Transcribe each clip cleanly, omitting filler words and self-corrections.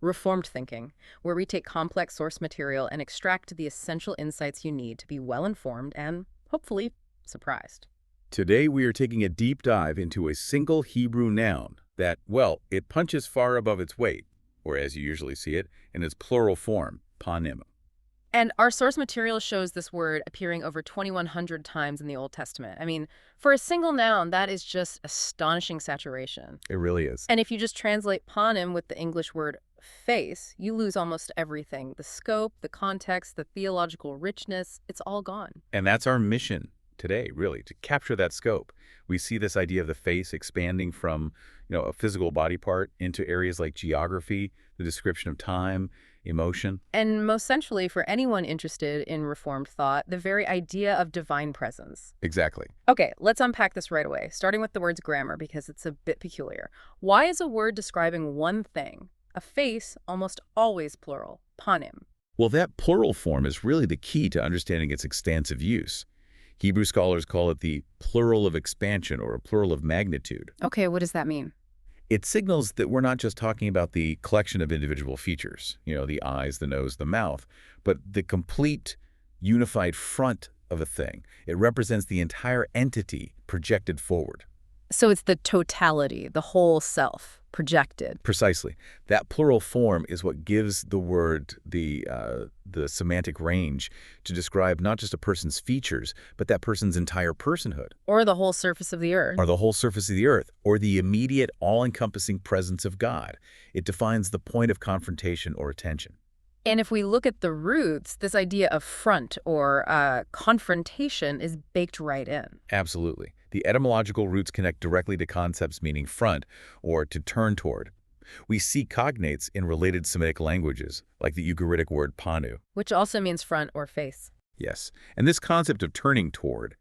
reformed thinking, where we take complex source material and extract the essential insights you need to be well-informed and, hopefully, surprised. Today we are taking a deep dive into a single Hebrew noun that, well, it punches far above its weight, or as you usually see it, in its plural form, panim. And our source material shows this word appearing over 2,100 times in the Old Testament. I mean, for a single noun, that is just astonishing saturation. It really is. And if you just translate panim with the English word face, you lose almost everything. The scope, the context, the theological richness, it's all gone. And that's our mission today, really, to capture that scope. We see this idea of the face expanding from, a physical body part into areas like geography, the description of time, emotion. And most centrally, for anyone interested in Reformed thought, the very idea of divine presence. Exactly. Okay, let's unpack this right away, starting with the word's grammar, because it's a bit peculiar. Why is a word describing one thing, a face, almost always plural, panim? Well, that plural form is really the key to understanding its expansive use. Hebrew scholars call it the plural of expansion or a plural of magnitude. Okay, what does that mean? It signals that we're not just talking about the collection of individual features, the eyes, the nose, the mouth, but the complete unified front of a thing. It represents the entire entity projected forward. So it's the totality, the whole self, projected. Precisely. That plural form is what gives the word the semantic range to describe not just a person's features, but that person's entire personhood. Or the whole surface of the earth. Or the whole surface of the earth, or the immediate, all-encompassing presence of God. It defines the point of confrontation or attention. And if we look at the roots, this idea of front or confrontation is baked right in. Absolutely. The etymological roots connect directly to concepts meaning front or to turn toward. We see cognates in related Semitic languages, like the Ugaritic word Pāneh. Which also means front or face. Yes. And this concept of turning toward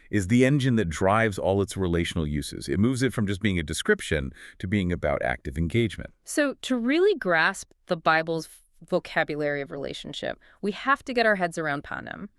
is the engine that drives all its relational uses. It moves it from just being a description to being about active engagement. So to really grasp the Bible's vocabulary of relationship, we have to get our heads around panim.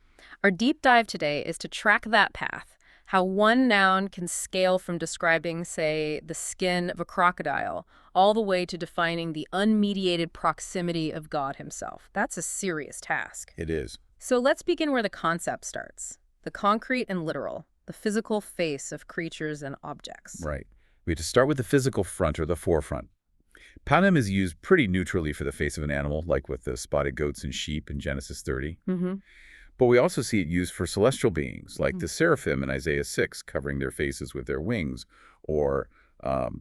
Our deep dive today is to track that path, how one noun can scale from describing, say, the skin of a crocodile, all the way to defining the unmediated proximity of God himself. That's a serious task. It is. So let's begin where the concept starts, the concrete and literal, the physical face of creatures and objects. Right. We have to start with the physical front or the forefront. Panim is used pretty neutrally for the face of an animal, like with the spotted goats and sheep in Genesis 30. But we also see it used for celestial beings, like the seraphim in Isaiah 6, covering their faces with their wings, or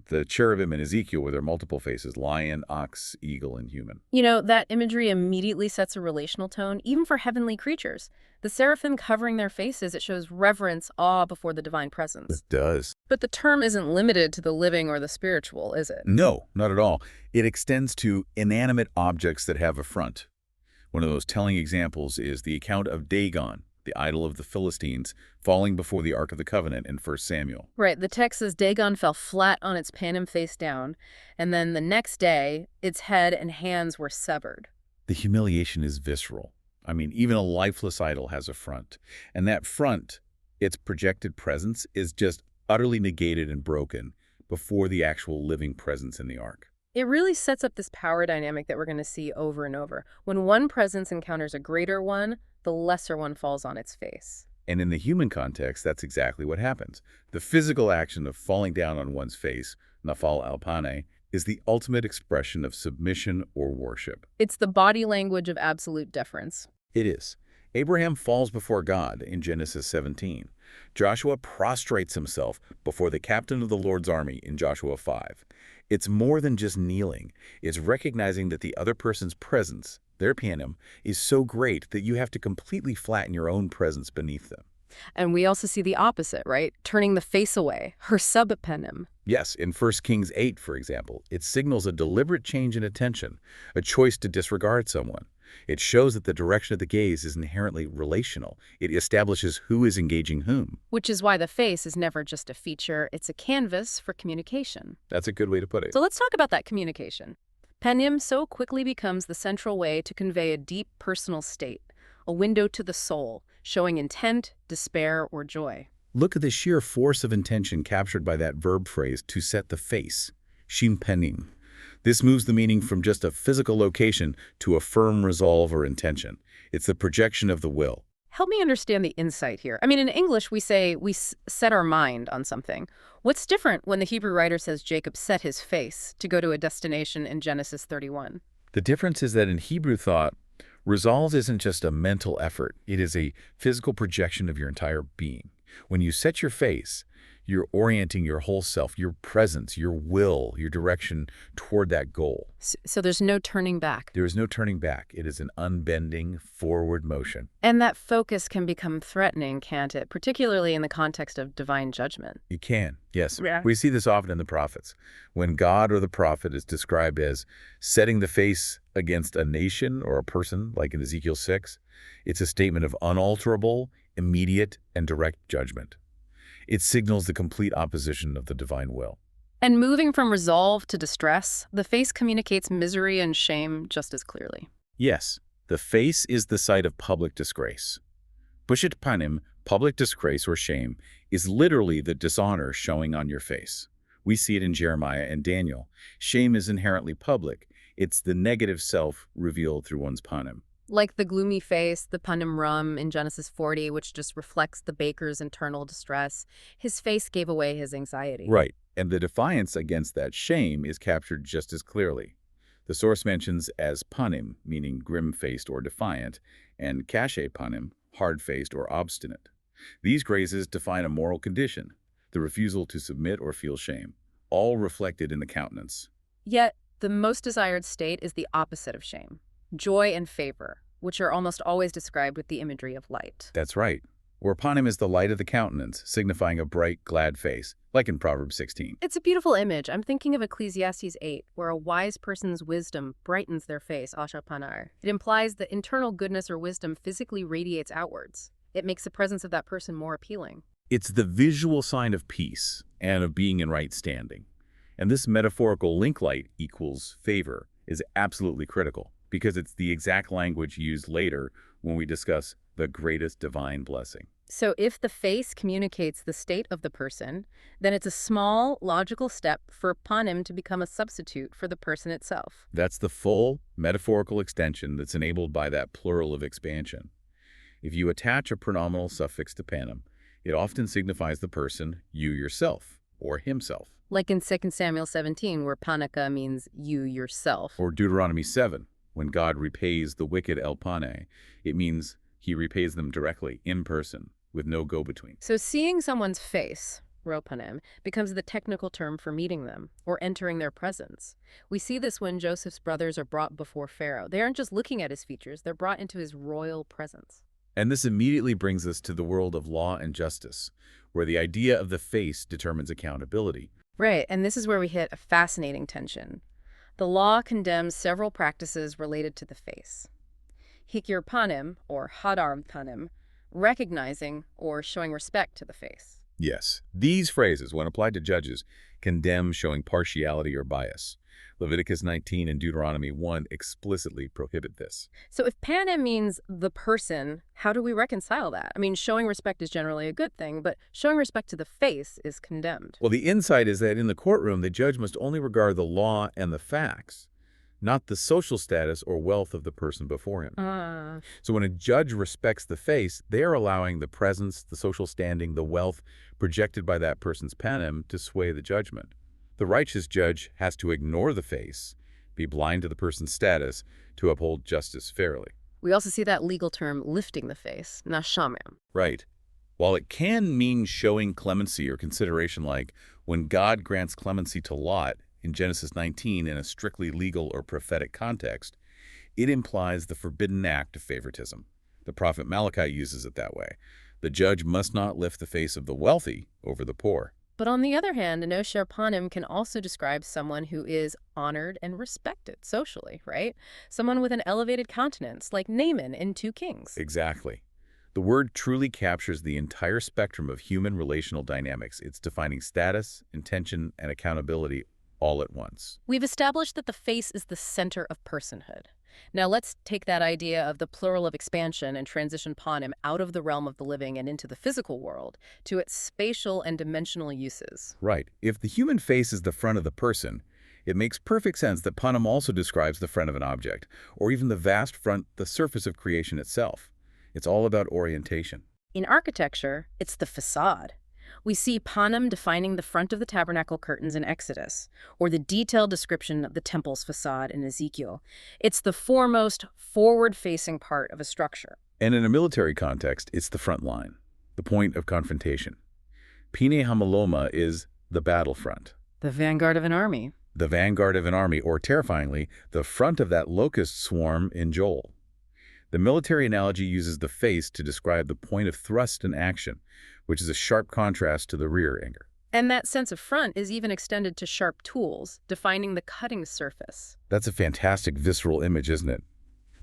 the cherubim in Ezekiel with their multiple faces, lion, ox, eagle, and human. That imagery immediately sets a relational tone, even for heavenly creatures. The seraphim covering their faces, it shows reverence, awe before the divine presence. It does. But the term isn't limited to the living or the spiritual, is it? No, not at all. It extends to inanimate objects that have a front. One of those telling examples is the account of Dagon, the idol of the Philistines, falling before the Ark of the Covenant in 1 Samuel. Right. The text says Dagon fell flat on its panim face down, and then the next day, its head and hands were severed. The humiliation is visceral. I mean, even a lifeless idol has a front. And that front, its projected presence, is just utterly negated and broken before the actual living presence in the Ark. It really sets up this power dynamic that we're going to see over and over. When one presence encounters a greater one, the lesser one falls on its face. And in the human context, that's exactly what happens. The physical action of falling down on one's face, nafal al Pāneh, is the ultimate expression of submission or worship. It's the body language of absolute deference. It is. Abraham falls before God in Genesis 17. Joshua prostrates himself before the captain of the Lord's army in Joshua 5. It's more than just kneeling. It's recognizing that the other person's presence, their panim, is so great that you have to completely flatten your own presence beneath them. And we also see the opposite, right? Turning the face away, her sub-panim. Yes, in 1 Kings 8, for example, it signals a deliberate change in attention, a choice to disregard someone. It shows that the direction of the gaze is inherently relational. It establishes who is engaging whom. Which is why the face is never just a feature, it's a canvas for communication. That's a good way to put it. So let's talk about that communication. Panim so quickly becomes the central way to convey a deep personal state, a window to the soul, showing intent, despair, or joy. Look at the sheer force of intention captured by that verb phrase, to set the face, shim panim. This moves the meaning from just a physical location to a firm resolve or intention. It's the projection of the will. Help me understand the insight here. I mean, in English, we say we set our mind on something. What's different when the Hebrew writer says Jacob set his face to go to a destination in Genesis 31? The difference is that in Hebrew thought, resolve isn't just a mental effort. It is a physical projection of your entire being. When you set your face, you're orienting your whole self, your presence, your will, your direction toward that goal. So there's no turning back. There is no turning back. It is an unbending forward motion. And that focus can become threatening, can't it? Particularly in the context of divine judgment. It can, yes. Yeah. We see this often in the prophets. When God or the prophet is described as setting the face against a nation or a person, like in Ezekiel 6, it's a statement of unalterable, immediate, and direct judgment. It signals the complete opposition of the divine will. And moving from resolve to distress, the face communicates misery and shame just as clearly. Yes, the face is the site of public disgrace. Bushet panim, public disgrace or shame, is literally the dishonor showing on your face. We see it in Jeremiah and Daniel. Shame is inherently public. It's the negative self revealed through one's panim. Like the gloomy face, the panim rum in Genesis 40, which just reflects the baker's internal distress. His face gave away his anxiety. Right, and the defiance against that shame is captured just as clearly. The source mentions as panim, meaning grim-faced or defiant, and kashe panim, hard-faced or obstinate. These phrases define a moral condition, the refusal to submit or feel shame, all reflected in the countenance. Yet, the most desired state is the opposite of shame. Joy and favor, which are almost always described with the imagery of light. That's right. Or panim is the light of the countenance, signifying a bright, glad face, like in Proverbs 16. It's a beautiful image. I'm thinking of Ecclesiastes 8, where a wise person's wisdom brightens their face, asha panar. It implies that internal goodness or wisdom physically radiates outwards. It makes the presence of that person more appealing. It's the visual sign of peace and of being in right standing. And this metaphorical link light equals favor is absolutely critical, because it's the exact language used later when we discuss the greatest divine blessing. So if the face communicates the state of the person, then it's a small, logical step for panim to become a substitute for the person itself. That's the full metaphorical extension that's enabled by that plural of expansion. If you attach a pronominal suffix to panim, it often signifies the person, you yourself, or himself. Like in 2 Samuel 17, where Pāneh means you yourself. Or Deuteronomy 7, when God repays the wicked el Pāneh, it means he repays them directly, in person, with no go-between. So seeing someone's face, panim, becomes the technical term for meeting them, or entering their presence. We see this when Joseph's brothers are brought before Pharaoh. They aren't just looking at his features, they're brought into his royal presence. And this immediately brings us to the world of law and justice, where the idea of the face determines accountability. Right, and this is where we hit a fascinating tension. The law condemns several practices related to the face. Hikir panim, or hadar panim, recognizing or showing respect to the face. Yes, these phrases, when applied to judges, condemn showing partiality or bias. Leviticus 19 and Deuteronomy 1 explicitly prohibit this. So if panim means the person, how do we reconcile that? I mean, showing respect is generally a good thing, but showing respect to the face is condemned. Well, the insight is that in the courtroom, the judge must only regard the law and the facts, not the social status or wealth of the person before him. So when a judge respects the face, they are allowing the presence, the social standing, the wealth projected by that person's panim to sway the judgment. The righteous judge has to ignore the face, be blind to the person's status, to uphold justice fairly. We also see that legal term, lifting the face, nashamim. Right. While it can mean showing clemency or consideration, like when God grants clemency to Lot in Genesis 19 in a strictly legal or prophetic context, it implies the forbidden act of favoritism. The prophet Malachi uses it that way. The judge must not lift the face of the wealthy over the poor. But on the other hand, an osher panim can also describe someone who is honored and respected socially, right? Someone with an elevated countenance, like Naaman in 2 Kings. Exactly. The word truly captures the entire spectrum of human relational dynamics. It's defining status, intention, and accountability all at once. We've established that the face is the center of personhood. Now let's take that idea of the plural of expansion and transition panim out of the realm of the living and into the physical world to its spatial and dimensional uses. Right. If the human face is the front of the person, It makes perfect sense that panim also describes the front of an object, or even the vast front, the surface of creation itself. It's all about orientation. In architecture, it's the facade. We see panim defining the front of the tabernacle curtains in Exodus, or the detailed description of the temple's facade in Ezekiel. It's the foremost, forward-facing part of a structure. And in a military context, it's the front line, the point of confrontation. Pāneh hamaloma is the battlefront. The vanguard of an army. The vanguard of an army, or terrifyingly, the front of that locust swarm in Joel. The military analogy uses the face to describe the point of thrust and action, which is a sharp contrast to the rear anger. And that sense of front is even extended to sharp tools, defining the cutting surface. That's a fantastic visceral image, isn't it?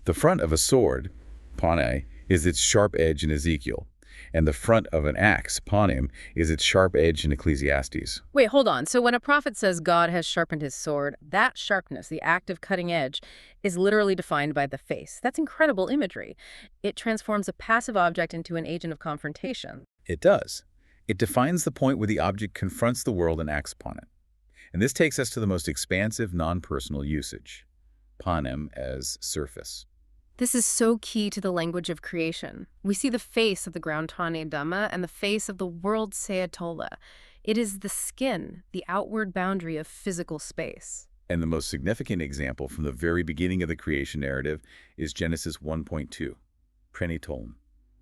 The front of a sword, Pāneh, is its sharp edge in Ezekiel, and the front of an axe, panim, is its sharp edge in Ecclesiastes. Wait, hold on. So when a prophet says God has sharpened his sword, that sharpness, the act of cutting edge, is literally defined by the face. That's incredible imagery. It transforms a passive object into an agent of confrontation. It does. It defines the point where the object confronts the world and acts upon it. And this takes us to the most expansive non-personal usage, panim as surface. This is so key to the language of creation. We see the face of the ground Tane Dhamma and the face of the world Sayatola. It is the skin, the outward boundary of physical space. And the most significant example from the very beginning of the creation narrative is Genesis 1.2, Prenitolm,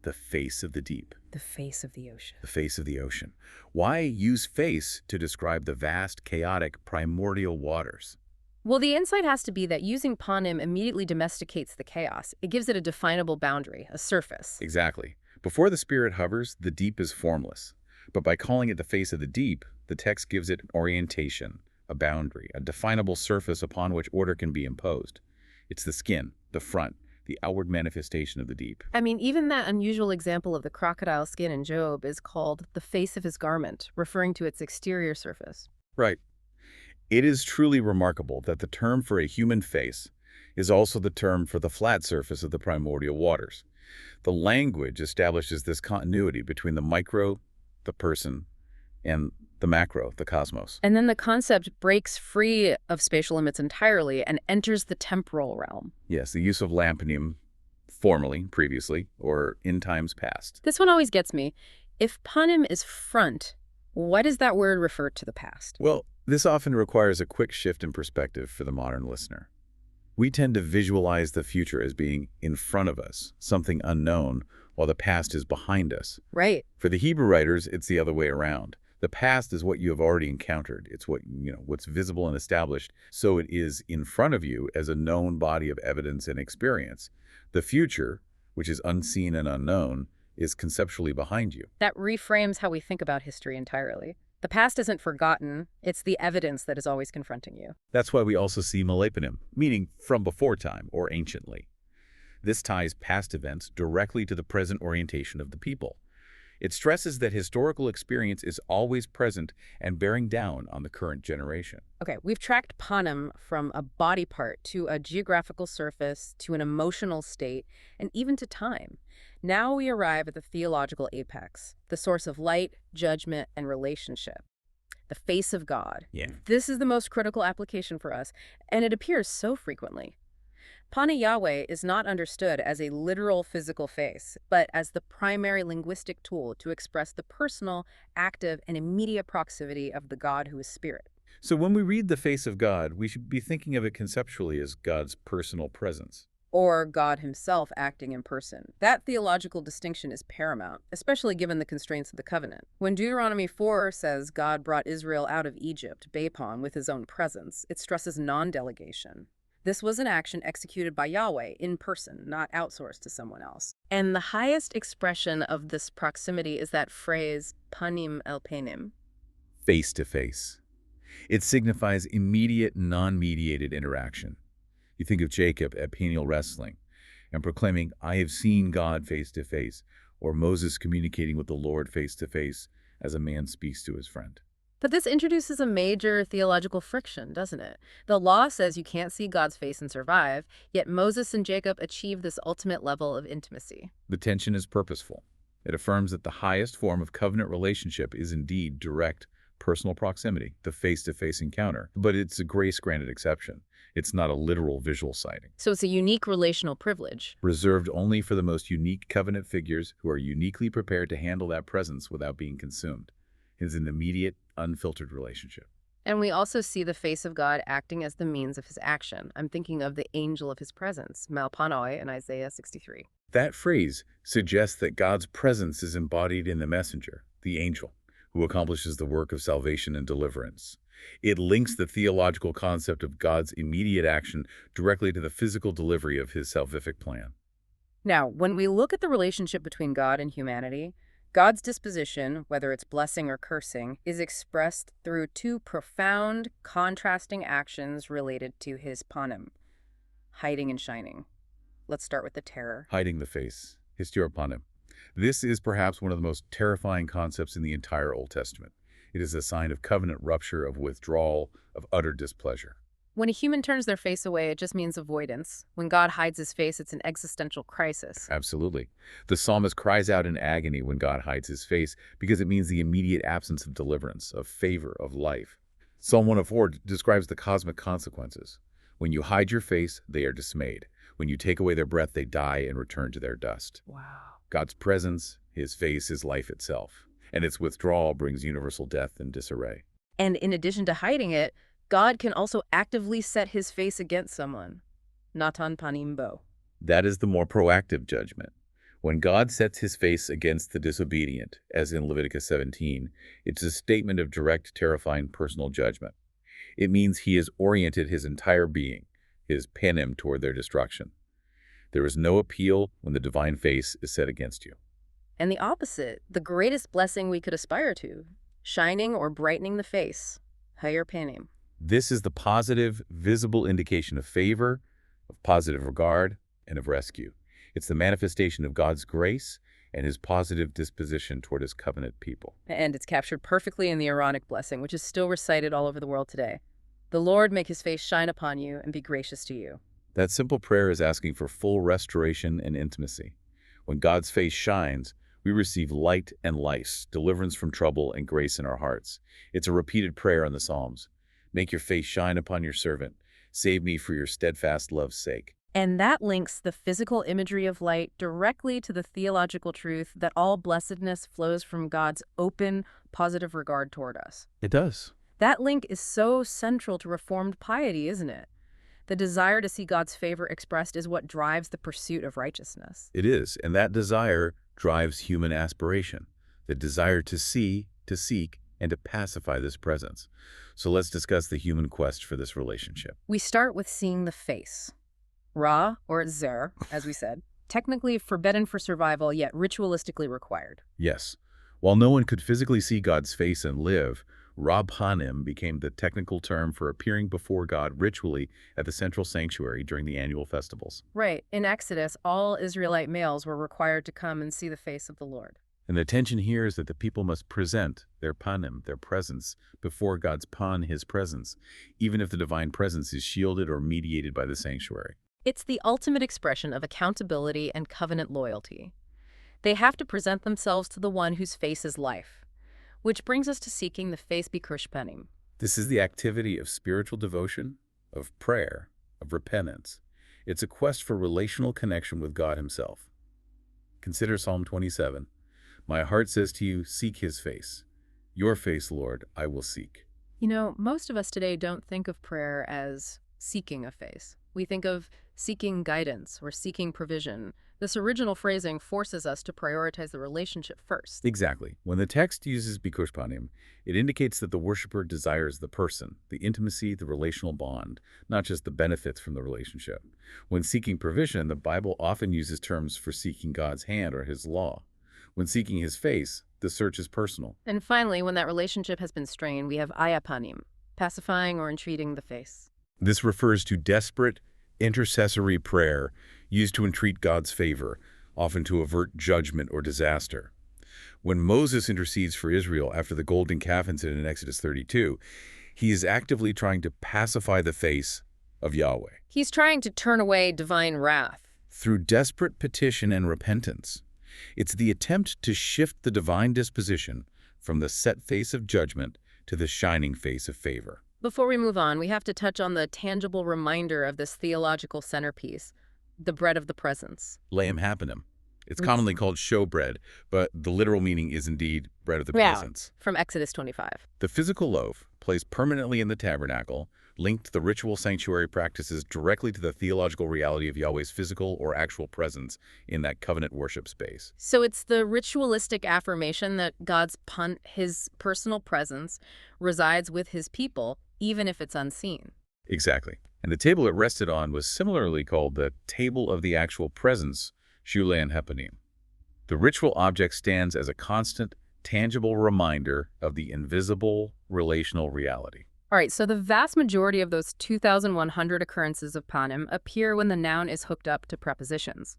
the face of the deep. The face of the ocean. The face of the ocean. Why use face to describe the vast, chaotic, primordial waters? Well, the insight has to be that using panim immediately domesticates the chaos. It gives it a definable boundary, a surface. Exactly. Before the spirit hovers, the deep is formless. But by calling it the face of the deep, the text gives it an orientation, a boundary, a definable surface upon which order can be imposed. It's the skin, the front, the outward manifestation of the deep. I mean, even that unusual example of the crocodile skin in Job is called the face of his garment, referring to its exterior surface. Right. It is truly remarkable that the term for a human face is also the term for the flat surface of the primordial waters. The language establishes this continuity between the micro, the person, and the macro, the cosmos. And then the concept breaks free of spatial limits entirely and enters the temporal realm. Yes, the use of lamponym, formerly, previously, or in times past. This one always gets me. If panim is front, why does that word refer to the past? Well, this often requires a quick shift in perspective for the modern listener. We tend to visualize the future as being in front of us, something unknown, while the past is behind us. Right. For the Hebrew writers, it's the other way around. The past is what you have already encountered. It's what's visible and established, so it is in front of you as a known body of evidence and experience. The future, which is unseen and unknown, is conceptually behind you. That reframes how we think about history entirely. The past isn't forgotten, it's the evidence that is always confronting you. That's why we also see maleponym, meaning from before time or anciently. This ties past events directly to the present orientation of the people. It stresses that historical experience is always present and bearing down on the current generation. Okay, we've tracked panim from a body part to a geographical surface to an emotional state and even to time. Now we arrive at the theological apex, the source of light, judgment, and relationship. The face of God. Yeah. This is the most critical application for us, and it appears so frequently. Pāneh Yahweh is not understood as a literal physical face, but as the primary linguistic tool to express the personal, active, and immediate proximity of the God who is spirit. So when we read the face of God, we should be thinking of it conceptually as God's personal presence. Or God himself acting in person. That theological distinction is paramount, especially given the constraints of the covenant. When Deuteronomy 4 says God brought Israel out of Egypt, Bapon, with his own presence, it stresses non-delegation. This was an action executed by Yahweh in person, not outsourced to someone else. And the highest expression of this proximity is that phrase, panim el panim. Face to face. It signifies immediate, non-mediated interaction. You think of Jacob at Peniel wrestling and proclaiming, "I have seen God face to face," or Moses communicating with the Lord face to face as a man speaks to his friend. But this introduces a major theological friction, doesn't it? The law says you can't see God's face and survive, yet Moses and Jacob achieve this ultimate level of intimacy. The tension is purposeful. It affirms that the highest form of covenant relationship is indeed direct, personal proximity, the face-to-face encounter. But it's a grace-granted exception. It's not a literal visual sighting. So it's a unique relational privilege. Reserved only for the most unique covenant figures who are uniquely prepared to handle that presence without being consumed. It is an immediate, unfiltered relationship. And we also see the face of God acting as the means of his action. I'm thinking of the angel of his presence, Pāneh in Isaiah 63. That phrase suggests that God's presence is embodied in the messenger, the angel, who accomplishes the work of salvation and deliverance. It links the theological concept of God's immediate action directly to the physical delivery of his salvific plan. Now, when we look at the relationship between God and humanity, God's disposition, whether it's blessing or cursing, is expressed through two profound, contrasting actions related to his panim, hiding and shining. Let's start with the terror. Hiding the face, panim. This is perhaps one of the most terrifying concepts in the entire Old Testament. It is a sign of covenant rupture, of withdrawal, of utter displeasure. When a human turns their face away, it just means avoidance. When God hides his face, it's an existential crisis. Absolutely. The psalmist cries out in agony when God hides his face because it means the immediate absence of deliverance, of favor, of life. Psalm 104 describes the cosmic consequences. When you hide your face, they are dismayed. When you take away their breath, they die and return to their dust. Wow. God's presence, his face, is life itself, and its withdrawal brings universal death and disarray. And in addition to hiding it, God can also actively set his face against someone. Natan panimbo. That is the more proactive judgment. When God sets his face against the disobedient, as in Leviticus 17, it's a statement of direct, terrifying personal judgment. It means he has oriented his entire being, his panim, toward their destruction. There is no appeal when the divine face is set against you. And the opposite, the greatest blessing we could aspire to, shining or brightening the face, higher panim. This is the positive, visible indication of favor, of positive regard, and of rescue. It's the manifestation of God's grace and his positive disposition toward his covenant people. And it's captured perfectly in the Aaronic blessing, which is still recited all over the world today. The Lord make his face shine upon you and be gracious to you. That simple prayer is asking for full restoration and intimacy. When God's face shines, we receive light and life, deliverance from trouble, and grace in our hearts. It's a repeated prayer in the Psalms. Make your face shine upon your servant. Save me for your steadfast love's sake. And that links the physical imagery of light directly to the theological truth that all blessedness flows from God's open, positive regard toward us. It does. That link is so central to Reformed piety, isn't it? The desire to see God's favor expressed is what drives the pursuit of righteousness. It is, and that desire drives human aspiration, the desire to see, to seek, and to pacify this presence. So let's discuss the human quest for this relationship. We start with seeing the face. Ra, or zer, as we said, technically forbidden for survival, yet ritualistically required. Yes. While no one could physically see God's face and live, Ra panim became the technical term for appearing before God ritually at the central sanctuary during the annual festivals. Right. In Exodus, all Israelite males were required to come and see the face of the Lord. And the tension here is that the people must present their panim, their presence, before God's his presence, even if the divine presence is shielded or mediated by the sanctuary. It's the ultimate expression of accountability and covenant loyalty. They have to present themselves to the one whose face is life, which brings us to seeking the face bikush panim. This is the activity of spiritual devotion, of prayer, of repentance. It's a quest for relational connection with God himself. Consider Psalm 27. My heart says to you, seek his face. Your face, Lord, I will seek. You know, most of us today don't think of prayer as seeking a face. We think of seeking guidance or seeking provision. This original phrasing forces us to prioritize the relationship first. Exactly. When the text uses bikush panim, it indicates that the worshiper desires the person, the intimacy, the relational bond, not just the benefits from the relationship. When seeking provision, the Bible often uses terms for seeking God's hand or his law. When seeking his face, the search is personal. And finally, when that relationship has been strained, we have panim, pacifying or entreating the face. This refers to desperate, intercessory prayer used to entreat God's favor, often to avert judgment or disaster. When Moses intercedes for Israel after the golden calf incident in Exodus 32, he is actively trying to pacify the face of Yahweh. He's trying to turn away divine wrath. Through desperate petition and repentance, it's the attempt to shift the divine disposition from the set face of judgment to the shining face of favor. Before we move on, we have to touch on the tangible reminder of this theological centerpiece, the bread of the presence. Lamb hapanim. It's It's- commonly called showbread, but the literal meaning is indeed bread of the Yeah. presence. From Exodus 25. The physical loaf, placed permanently in the tabernacle, linked the ritual sanctuary practices directly to the theological reality of Yahweh's physical or actual presence in that covenant worship space. So it's the ritualistic affirmation that his personal presence resides with his people, even if it's unseen. Exactly. And the table it rested on was similarly called the table of the actual presence, Shule and Hepanim. The ritual object stands as a constant, tangible reminder of the invisible relational reality. All right, so the vast majority of those 2,100 occurrences of panim appear when the noun is hooked up to prepositions.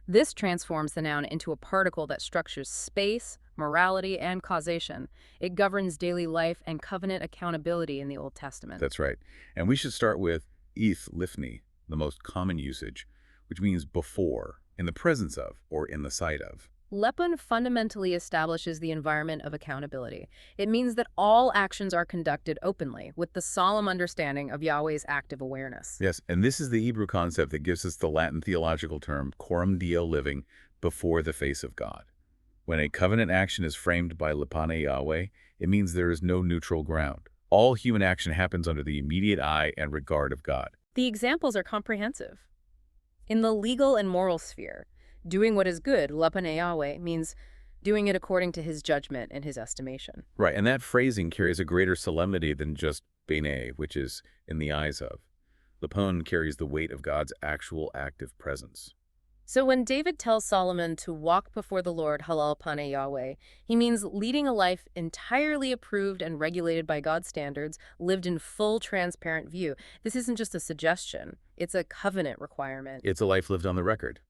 This transforms the noun into a particle that structures space, morality, and causation. It governs daily life and covenant accountability in the Old Testament. That's right. And we should start with eth lifni, the most common usage, which means before, in the presence of, or in the sight of. Lepun fundamentally establishes the environment of accountability. It means that all actions are conducted openly, with the solemn understanding of Yahweh's active awareness. Yes, and this is the Hebrew concept that gives us the Latin theological term coram Deo, living before the face of God. When a covenant action is framed by Pāneh Yahweh, it means there is no neutral ground. All human action happens under the immediate eye and regard of God. The examples are comprehensive. In the legal and moral sphere, doing what is good, Pāneh Yahweh, means doing it according to his judgment and his estimation. Right, and that phrasing carries a greater solemnity than just Pāneh, which is in the eyes of. Lapon carries the weight of God's actual active presence. So when David tells Solomon to walk before the Lord, halal Pāneh Yahweh, he means leading a life entirely approved and regulated by God's standards, lived in full transparent view. This isn't just a suggestion, it's a covenant requirement. It's a life lived on the record.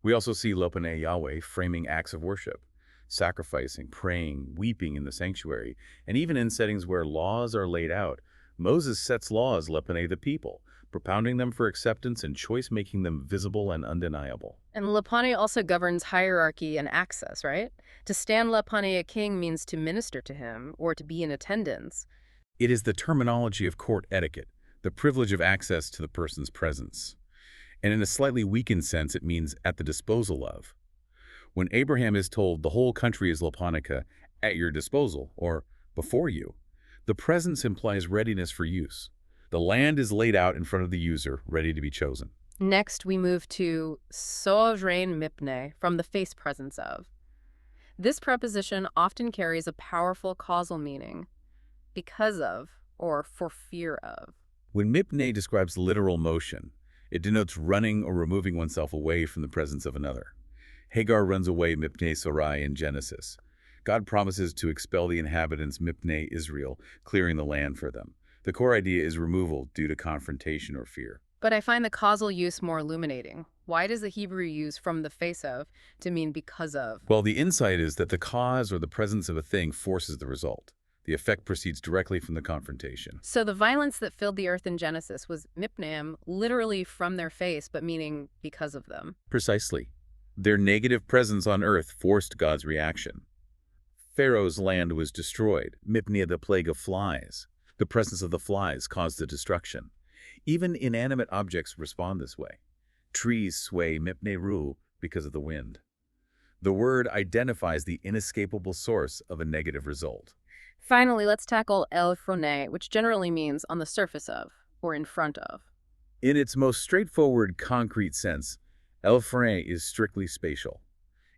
We also see Pāneh Yahweh framing acts of worship, sacrificing, praying, weeping in the sanctuary, and even in settings where laws are laid out. Moses sets laws, Pāneh the people, propounding them for acceptance and choice, making them visible and undeniable. And Pāneh also governs hierarchy and access, right? To stand Pāneh a king means to minister to him or to be in attendance. It is the terminology of court etiquette, the privilege of access to the person's presence. And in a slightly weakened sense, it means at the disposal of. When Abraham is told the whole country is Laponica, at your disposal, or before you, the presence implies readiness for use. The land is laid out in front of the user, ready to be chosen. Next, we move to sovereign mipne, from the face presence of. This preposition often carries a powerful causal meaning, because of, or for fear of. When mipne describes literal motion, it denotes running or removing oneself away from the presence of another. Hagar runs away mipne Sarai in Genesis. God promises to expel the inhabitants mipne Israel, clearing the land for them. The core idea is removal due to confrontation or fear. But I find the causal use more illuminating. Why does the Hebrew use from the face of to mean because of? Well, the insight is that the cause or the presence of a thing forces the result. The effect proceeds directly from the confrontation. So the violence that filled the earth in Genesis was mipneim, literally from their face, but meaning because of them. Precisely. Their negative presence on earth forced God's reaction. Pharaoh's land was destroyed, mipneh the plague of flies. The presence of the flies caused the destruction. Even inanimate objects respond this way. Trees sway mipneh ru because of the wind. The word identifies the inescapable source of a negative result. Finally, let's tackle el frone, which generally means on the surface of, or in front of. In its most straightforward, concrete sense, el frone is strictly spatial.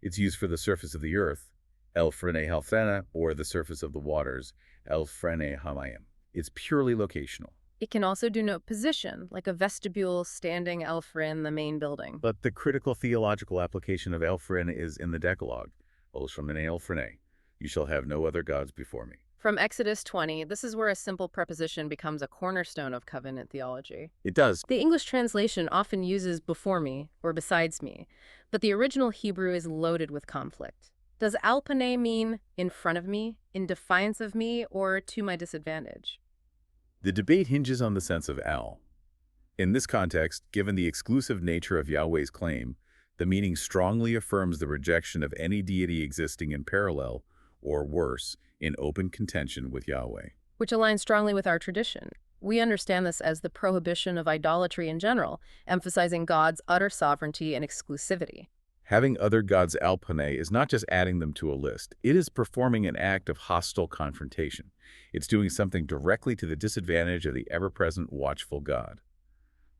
It's used for the surface of the earth, el frone halfena, or the surface of the waters, el frone hamayim. It's purely locational. It can also denote position, like a vestibule standing el fren, the main building. But the critical theological application of el frone is in the Decalogue, Os frone el frone, you shall have no other gods before me. From Exodus 20, this is where a simple preposition becomes a cornerstone of covenant theology. It does. The English translation often uses before me or besides me, but the original Hebrew is loaded with conflict. Does alpane mean in front of me, in defiance of me, or to my disadvantage? The debate hinges on the sense of al. In this context, given the exclusive nature of Yahweh's claim, the meaning strongly affirms the rejection of any deity existing in parallel, or worse, in open contention with Yahweh. which aligns strongly with our tradition. We understand this as the prohibition of idolatry in general, emphasizing God's utter sovereignty and exclusivity. Having other gods Pāneh is not just adding them to a list. It is performing an act of hostile confrontation. It's doing something directly to the disadvantage of the ever-present, watchful God.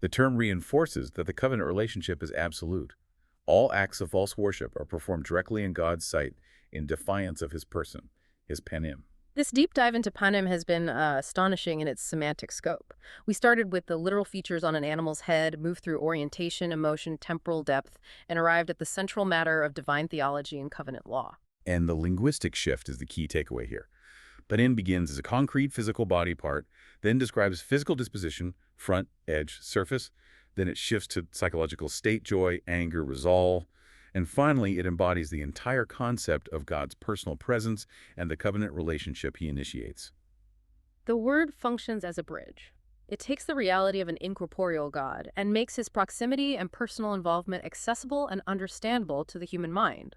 The term reinforces that the covenant relationship is absolute. All acts of false worship are performed directly in God's sight in defiance of his person, his panim. This deep dive into panim has been astonishing in its semantic scope. We started with the literal features on an animal's head, moved through orientation, emotion, temporal depth, and arrived at the central matter of divine theology and covenant law. And the linguistic shift is the key takeaway here. Panim begins as a concrete physical body part, then describes physical disposition, front, edge, surface. Then it shifts to psychological state, joy, anger, resolve. And finally, it embodies the entire concept of God's personal presence and the covenant relationship he initiates. The word functions as a bridge. It takes the reality of an incorporeal God and makes his proximity and personal involvement accessible and understandable to the human mind.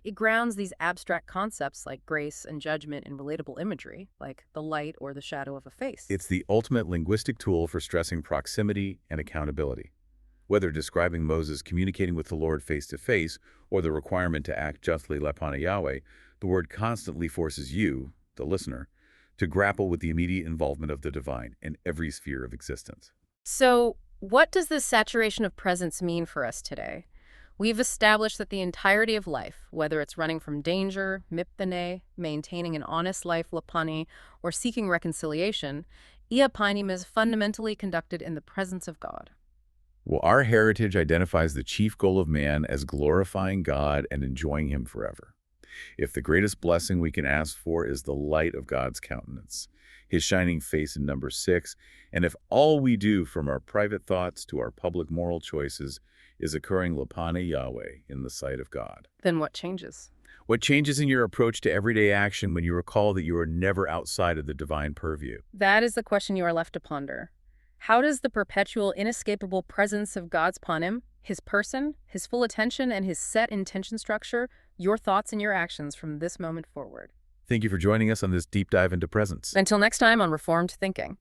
It grounds these abstract concepts like grace and judgment in relatable imagery, like the light or the shadow of a face. It's the ultimate linguistic tool for stressing proximity and accountability. Whether describing Moses communicating with the Lord face-to-face or the requirement to act justly lepana Yahweh, the word constantly forces you, the listener, to grapple with the immediate involvement of the divine in every sphere of existence. So, what does this saturation of presence mean for us today? We've established that the entirety of life, whether it's running from danger, miptane, maintaining an honest life lapani, or seeking reconciliation, ia panim is fundamentally conducted in the presence of God. Well, our heritage identifies the chief goal of man as glorifying God and enjoying him forever. If the greatest blessing we can ask for is the light of God's countenance, his shining face in number 6, and if all we do from our private thoughts to our public moral choices is occurring lepana Yahweh in the sight of God. Then what changes? What changes in your approach to everyday action when you recall that you are never outside of the divine purview? That is the question you are left to ponder. How does the perpetual, inescapable presence of God's panim, his person, his full attention, and his set intention structure, your thoughts and your actions from this moment forward? Thank you for joining us on this deep dive into presence. Until next time on Reformed Thinking.